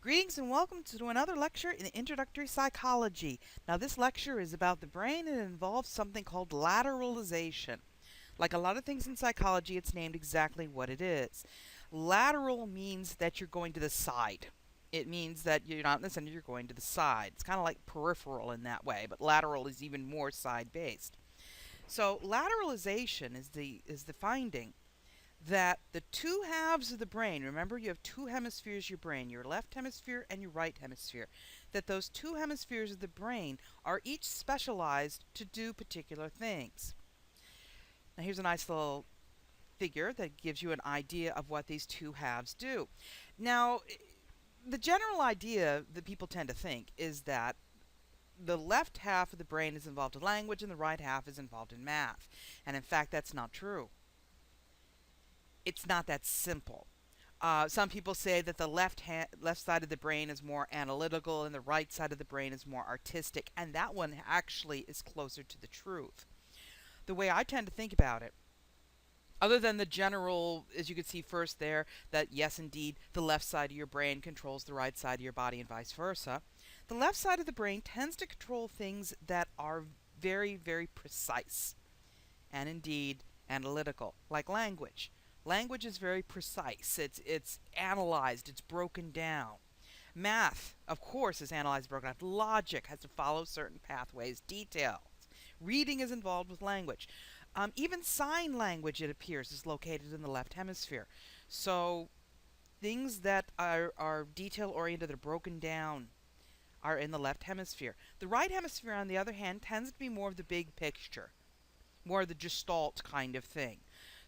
Greetings and welcome to another lecture in Introductory Psychology. Now this lecture is about the brain and it involves something called lateralization. Like a lot of things in psychology, it's named exactly what it is. Lateral means that you're going to the side. It means that you're not in the center, you're going to the side. It's kind of like peripheral in that way, but lateral is even more side-based. So lateralization is the finding that the two halves of the brain, remember you have two hemispheres of your brain, your left hemisphere and your right hemisphere, that those two hemispheres of the brain are each specialized to do particular things. Now here's a nice little figure that gives you an idea of what these two halves do. Now, the general idea that people tend to think is that the left half of the brain is involved in language and the right half is involved in math. And in fact, that's not true. It's not that simple. Some people say that the left side of the brain is more analytical and the right side of the brain is more artistic, and that one actually is closer to the truth. The way I tend to think about it, other than the general, as you can see first there, that yes, indeed, the left side of your brain controls the right side of your body and vice versa, the left side of the brain tends to control things that are very, very precise and indeed analytical, like language. Language is very precise. It's analyzed. It's broken down. Math, of course, is analyzed, broken down. Logic has to follow certain pathways, details. Reading is involved with language. Even sign language, it appears, is located in the left hemisphere. So things that are detail-oriented, that are broken down, are in the left hemisphere. The right hemisphere, on the other hand, tends to be more of the big picture, more of the gestalt kind of thing.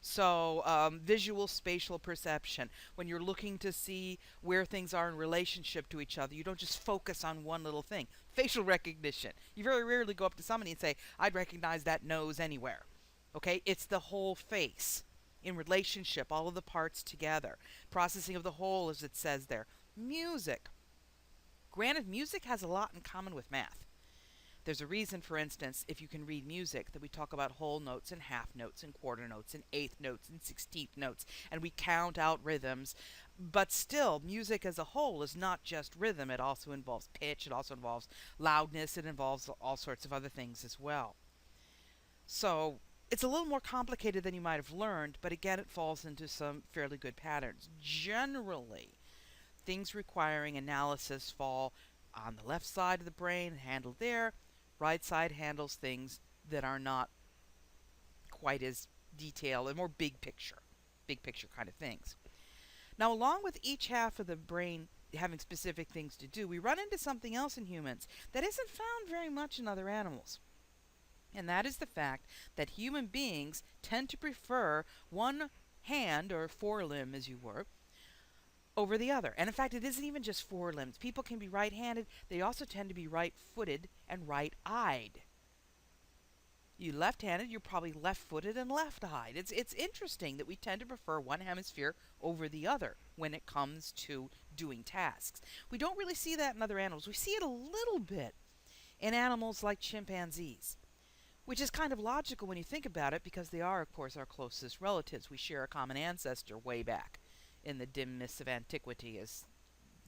So visual spatial perception, when you're looking to see where things are in relationship to each other, you don't just focus on one little thing. Facial recognition. You very rarely go up to somebody and say, I'd recognize that nose anywhere. Okay, it's the whole face in relationship, all of the parts together. Processing of the whole, as it says there. Music. Granted, music has a lot in common with math. There's a reason, for instance, if you can read music, that we talk about whole notes and half notes and quarter notes and eighth notes and 16th notes, and we count out rhythms. But still, music as a whole is not just rhythm. It also involves pitch. It also involves loudness. It involves all sorts of other things as well. So it's a little more complicated than you might have learned, but again, it falls into some fairly good patterns. Generally, things requiring analysis fall on the left side of the brain, handled there. Right side handles things that are not quite as detailed and more big picture kind of things. Now, along with each half of the brain having specific things to do, we run into something else in humans that isn't found very much in other animals. And that is the fact that human beings tend to prefer one hand, or forelimb as you were, over the other. And in fact, it isn't even just forelimbs. People can be right-handed. They also tend to be right-footed and right-eyed. You left-handed, you're probably left-footed and left-eyed. It's interesting that we tend to prefer one hemisphere over the other when it comes to doing tasks. We don't really see that in other animals. We see it a little bit in animals like chimpanzees, which is kind of logical when you think about it, because they are, of course, our closest relatives. We share a common ancestor way back in the dim mists of antiquity, as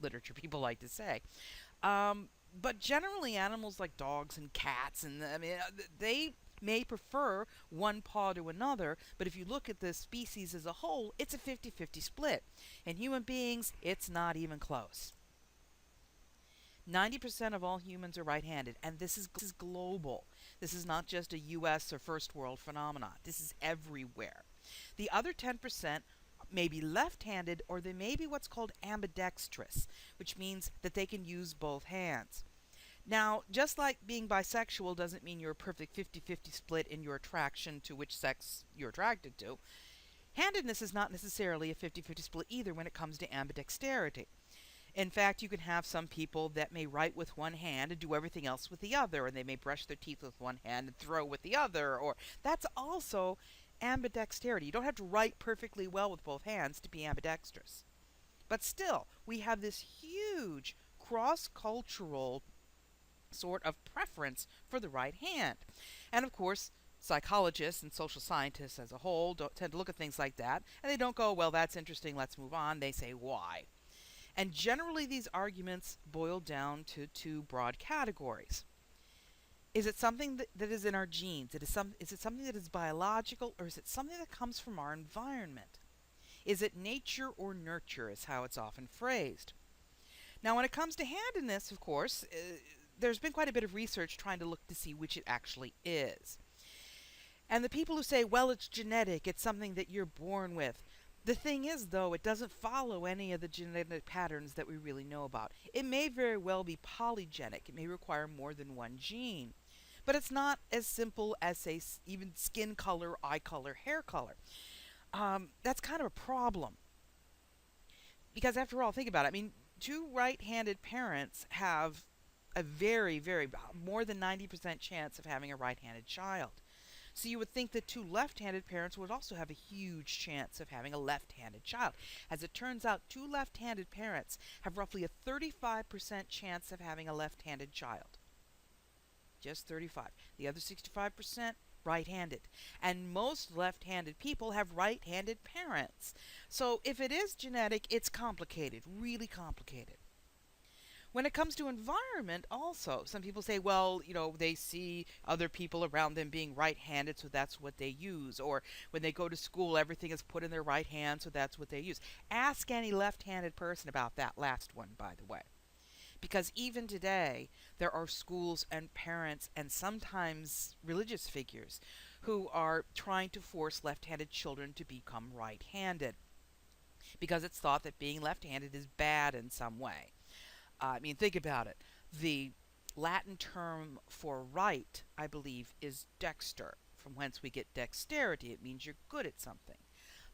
literature people like to say. But generally, animals like dogs and cats, and they may prefer one paw to another, but if you look at the species as a whole, it's a 50-50 split. In human beings, it's not even close. 90% of all humans are right-handed, and this is global. This is not just a U.S. or first world phenomenon. This is everywhere. The other 10% may be left-handed, or they may be what's called ambidextrous, which means that they can use both hands. Now, just like being bisexual doesn't mean you're a perfect 50-50 split in your attraction to which sex you're attracted to, handedness is not necessarily a 50-50 split either when it comes to ambidexterity. In fact, you can have some people that may write with one hand and do everything else with the other, and they may brush their teeth with one hand and throw with the other, or that's also ambidexterity. You don't have to write perfectly well with both hands to be ambidextrous. But still, we have this huge cross-cultural sort of preference for the right hand. And of course, psychologists and social scientists as a whole tend to look at things like that, and they don't go, well, that's interesting, let's move on. They say, why? And generally, these arguments boil down to two broad categories. Is it something that is in our genes? Is it something that is biological, or is it something that comes from our environment? Is it nature or nurture, is how it's often phrased. Now, when it comes to handedness, of course, there's been quite a bit of research trying to look to see which it actually is. And the people who say, well, it's genetic, it's something that you're born with. The thing is, though, it doesn't follow any of the genetic patterns that we really know about. It may very well be polygenic. It may require more than one gene. But it's not as simple as, say, even skin color, eye color, hair color. That's kind of a problem. Because after all, think about it. I mean, two right-handed parents have a very, very, more than 90% chance of having a right-handed child. So you would think that two left-handed parents would also have a huge chance of having a left-handed child. As it turns out, two left-handed parents have roughly a 35% chance of having a left-handed child. Just 35. The other 65% right-handed. And most left-handed people have right-handed parents. So if it is genetic, it's complicated, really complicated. When it comes to environment, also, some people say, well, they see other people around them being right-handed, so that's what they use. Or when they go to school, everything is put in their right hand, so that's what they use. Ask any left-handed person about that last one, by the way. Because even today, there are schools and parents and sometimes religious figures who are trying to force left-handed children to become right-handed. Because it's thought that being left-handed is bad in some way. I mean, think about it. The Latin term for right, I believe, is dexter, from whence we get dexterity. It means you're good at something.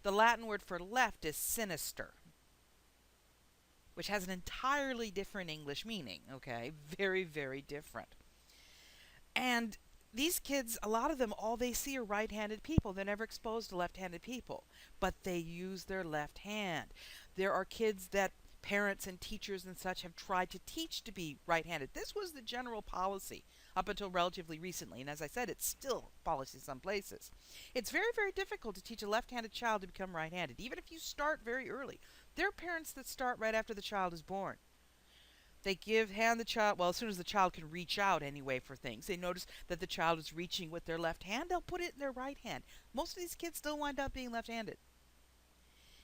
The Latin word for left is sinister, which has an entirely different English meaning, okay? Very, very different. And these kids, a lot of them, all they see are right-handed people. They're never exposed to left-handed people, but they use their left hand. There are kids that parents and teachers and such have tried to teach to be right-handed. This was the general policy up until relatively recently, and as I said, it's still policy in some places. It's very, very difficult to teach a left-handed child to become right-handed, even if you start very early. There are parents that start right after the child is born. They hand the child, well, as soon as the child can reach out anyway for things, they notice that the child is reaching with their left hand, they'll put it in their right hand. Most of these kids still wind up being left-handed.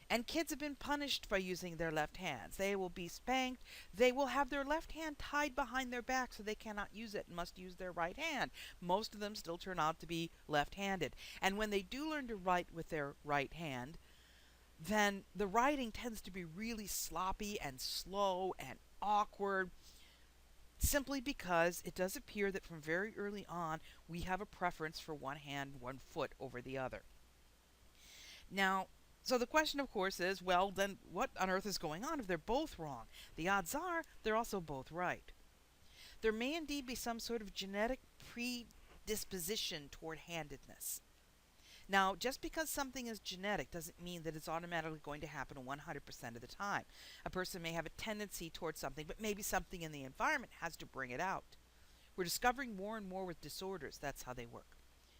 And kids have been punished for using their left hands. They will be spanked. They will have their left hand tied behind their back so they cannot use it and must use their right hand. Most of them still turn out to be left-handed. And when they do learn to write with their right hand, then the writing tends to be really sloppy and slow and awkward, simply because it does appear that from very early on we have a preference for one hand, one foot over the other. Now, so the question, of course, is, well, then what on earth is going on if they're both wrong? The odds are they're also both right. There may indeed be some sort of genetic predisposition toward handedness. Now, just because something is genetic doesn't mean that it's automatically going to happen 100% of the time. A person may have a tendency towards something, but maybe something in the environment has to bring it out. We're discovering more and more with disorders that's how they work.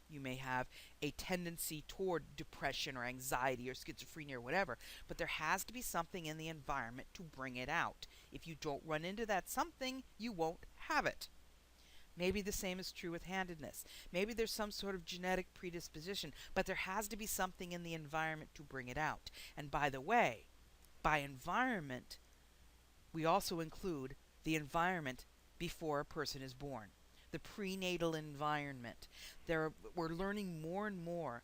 You may have a tendency toward depression or anxiety or schizophrenia or whatever, but there has to be something in the environment to bring it out. If you don't run into that something, you won't have it. Maybe the same is true with handedness. Maybe there's some sort of genetic predisposition, but there has to be something in the environment to bring it out. And by the way, by environment, we also include the environment before a person is born. The prenatal environment. We're learning more and more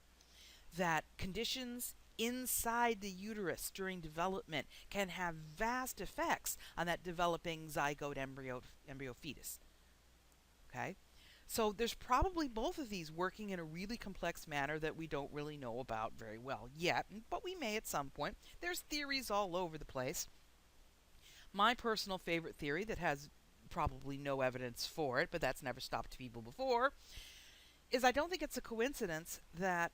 that conditions inside the uterus during development can have vast effects on that developing zygote embryo fetus. Okay? So there's probably both of these working in a really complex manner that we don't really know about very well yet, but we may at some point. There's theories all over the place. My personal favorite theory that has probably no evidence for it, but that's never stopped people before, is I don't think it's a coincidence that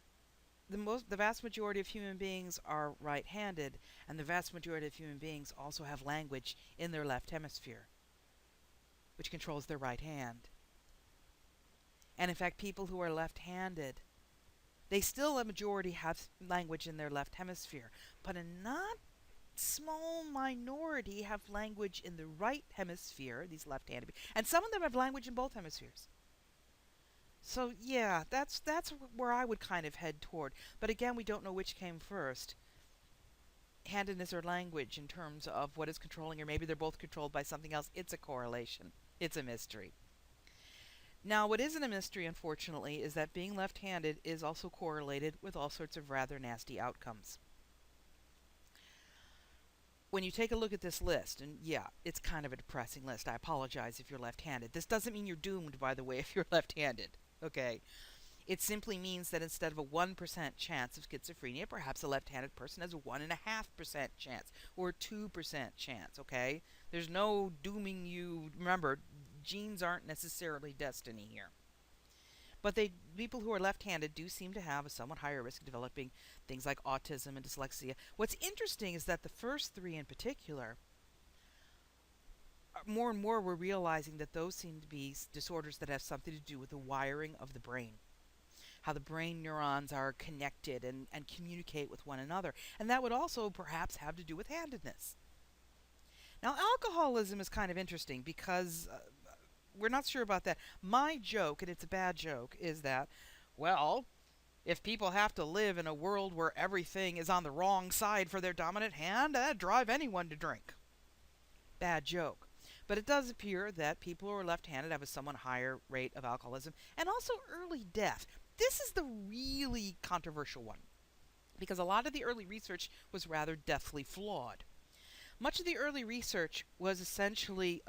the vast majority of human beings are right-handed, and the vast majority of human beings also have language in their left hemisphere, which controls their right hand. And in fact, people who are left-handed, they still, a majority, have language in their left hemisphere, but in not small minority have language in the right hemisphere, these left-handed, and some of them have language in both hemispheres. So yeah, that's where I would kind of head toward. But again, we don't know which came first, handedness or language, in terms of what is controlling, or maybe they're both controlled by something else. It's a correlation. It's a mystery. Now, what isn't a mystery, unfortunately, is that being left-handed is also correlated with all sorts of rather nasty outcomes. When you take a look at this list, and yeah, it's kind of a depressing list. I apologize if you're left-handed. This doesn't mean you're doomed, by the way, if you're left-handed. Okay? It simply means that instead of a 1% chance of schizophrenia, perhaps a left-handed person has a 1.5% chance or 2% chance, okay? There's no dooming you. Remember, genes aren't necessarily destiny here. But people who are left-handed do seem to have a somewhat higher risk of developing things like autism and dyslexia. What's interesting is that the first three in particular, more and more we're realizing that those seem to be disorders that have something to do with the wiring of the brain, how the brain neurons are connected and communicate with one another. And that would also perhaps have to do with handedness. Now, alcoholism is kind of interesting because we're not sure about that. My joke, and it's a bad joke, is that, well, if people have to live in a world where everything is on the wrong side for their dominant hand, that'd drive anyone to drink. Bad joke. But it does appear that people who are left-handed have a somewhat higher rate of alcoholism and also early death. This is the really controversial one, because a lot of the early research was rather deathly flawed. Much of the early research was essentially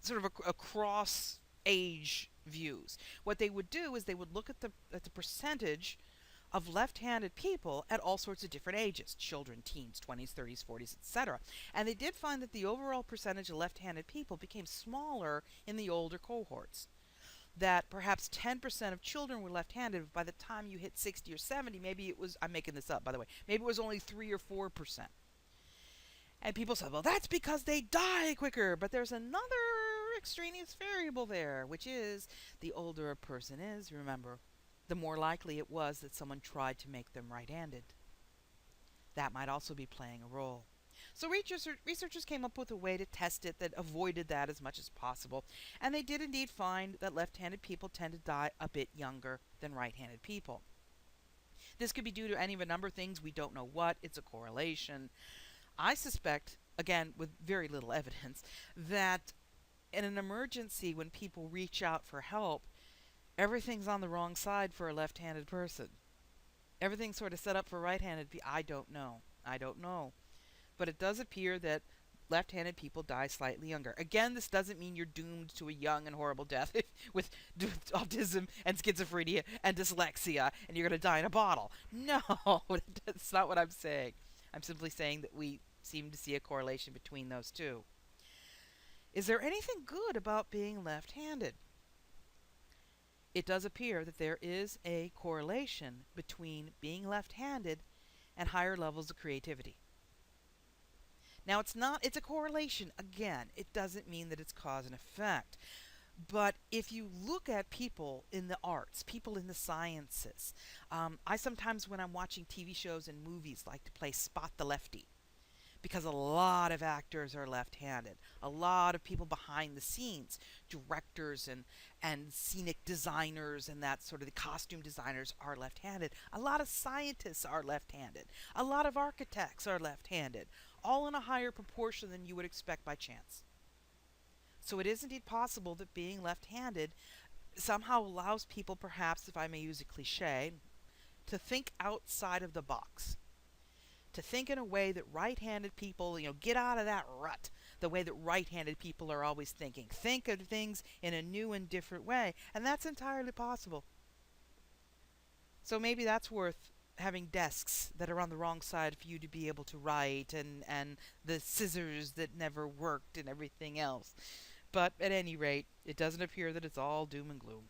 sort of across age views. What they would do is they would look at the percentage of left-handed people at all sorts of different ages, children, teens, 20s, 30s, 40s, etc. And they did find that the overall percentage of left-handed people became smaller in the older cohorts. That perhaps 10% of children were left-handed, but by the time you hit 60 or 70, maybe it was, I'm making this up by the way, maybe it was only 3 or 4%. And people said, well, that's because they die quicker. But there's another extraneous variable there, which is the older a person is, remember, the more likely it was that someone tried to make them right-handed. That might also be playing a role. So researchers came up with a way to test it that avoided that as much as possible. And they did indeed find that left-handed people tend to die a bit younger than right-handed people. This could be due to any of a number of things. We don't know what. It's a correlation. I suspect, again, with very little evidence, that in an emergency when people reach out for help, everything's on the wrong side for a left-handed person. Everything's sort of set up for right-handed people. I don't know. I don't know. But it does appear that left-handed people die slightly younger. Again, this doesn't mean you're doomed to a young and horrible death with autism and schizophrenia and dyslexia and you're going to die in a bottle. No, that's not what I'm saying. I'm simply saying that we seem to see a correlation between those two. Is there anything good about being left-handed? It does appear that there is a correlation between being left-handed and higher levels of creativity. Now, it's a correlation. Again, it doesn't mean that it's cause and effect. But if you look at people in the arts, people in the sciences, I sometimes, when I'm watching TV shows and movies, like to play Spot the Lefty, because a lot of actors are left-handed. A lot of people behind the scenes, directors and scenic designers and that sort of the costume designers are left-handed. A lot of scientists are left-handed. A lot of architects are left-handed, all in a higher proportion than you would expect by chance. So it is indeed possible that being left-handed somehow allows people, perhaps, if I may use a cliche, to think outside of the box. To think in a way that right-handed people, get out of that rut, the way that right-handed people are always thinking. Think of things in a new and different way, and that's entirely possible. So maybe that's worth having desks that are on the wrong side for you to be able to write, and the scissors that never worked and everything else. But at any rate, it doesn't appear that it's all doom and gloom.